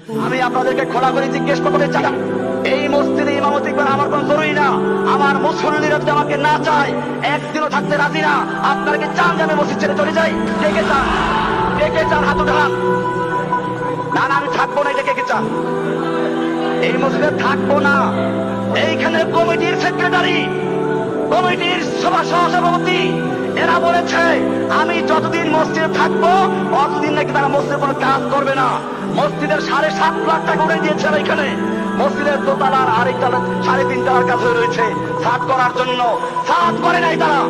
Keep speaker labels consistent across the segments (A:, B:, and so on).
A: আমি আপনাদেরকে খোলা করে জিজ্ঞেস করতে চাই, এই মসজিদে ইমামতি করা আমার কোন জরুরি না। আমার মুসল্লিরা যদি আমাকে না চায়, একদিনও থাকতে রাজি না। আপনারা কি চান যে আমি মসজিদ ছেড়ে চলে যাই? কে কে চান? কে কে চান হাত উঠান। না না, আমি থাকবো না, এটা কে কে চান? এই মসজিদে থাকবো না। এইখানে কমিটির সেক্রেটারি, কমিটির সভাপতি এরা বলেছে আমি যতদিন মসজিদে থাকবো অতদিন নাকি তারা মসজিদে কোনো কাজ করবে না। মসজিদের 7.5 লাখ টাকা উঠে দিয়েছে এখানে। মসজিদের দোতলার আরেক তলা 3.5 তলার কাছে রয়েছে ছাদ করার জন্য, ছাদ করে নাই তারা।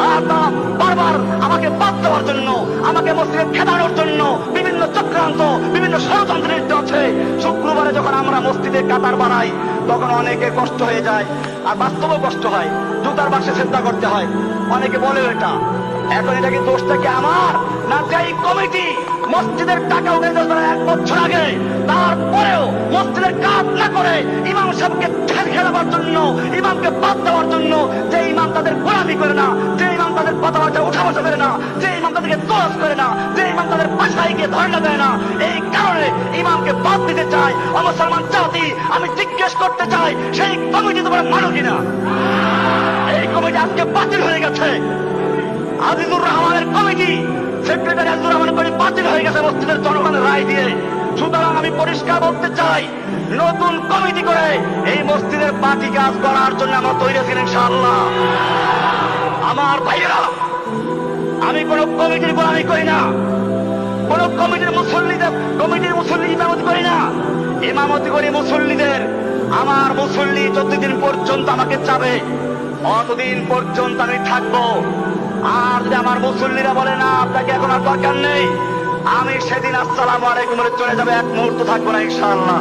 A: আর তারা বারবার আমাকে বাদ দেওয়ার জন্য, আমাকে মসজিদে খেদানোর জন্য বিভিন্ন চক্রান্ত, বিভিন্ন ষড়যন্ত্র লিপ্ত আছে। শুক্রবারে যখন আমরা মসজিদে কাতার বানাই তখন অনেকে কষ্ট হয়ে যায়, আর বাস্তবেও কষ্ট হয়, জুতার বাক্সে চিন্তা করতে হয়। অনেকে বলে এটা, এখন এটা কি দোষটা কি আমার না যেই কমিটি মসজিদের টাকা উঠে 1 বছর আগে, তারপরেও মসজিদের কাজ না করে ইমাম সাহেবকে খেলাবার জন্য, ইমামকে বাদ দেওয়ার জন্য, যে ইমাম তাদের গোলামি করে না, যে ইমাম তাদের কথাবার্তা উঠা বসা করে না, যে ইমাম তাদেরকে তোয়াজ করে না, যে ইমাম তাদের বাসায় গিয়ে ধর্ণা দেয় না, এই কারণে ইমামকে বাদ দিতে চায় মুসলমান জাতি। আমি জিজ্ঞেস করতে চাই, সেই কমিটি তোমরা মানো কিনা? এই কমিটি আজকে বাতিল হয়ে গেছে। আজিজুর রহমানের কমিটি, সেক্রেটারি আজিজুর রহমানের কমিটি বাতিল হয়ে গেছে মসজিদের জনগণের রায় দিয়ে। সুতরাং আমি পরিষ্কার বলতে চাই, নতুন কমিটি করে এই মসজিদের বাকি কাজ করার জন্য আমরা তৈরি আছি ইনশাআল্লাহ। আমার ভাইয়েরা, আমি কোন কমিটির গোলামি করি না, কোন কমিটির মুসল্লি ইমামতি করি না। ইমামতি করি মুসল্লিদের। আমার মুসল্লি যতদিন পর্যন্ত আমাকে চাবে অতদিন পর্যন্ত আমি থাকবো। আর যদি আমার মুসল্লিরা বলে না আপনাকে এখন আর দরকার নেই, আমি সেদিন আসসালামু আলাইকুম বলে চলে যাবে, এক মুহূর্ত থাকবো না ইনশাআল্লাহ।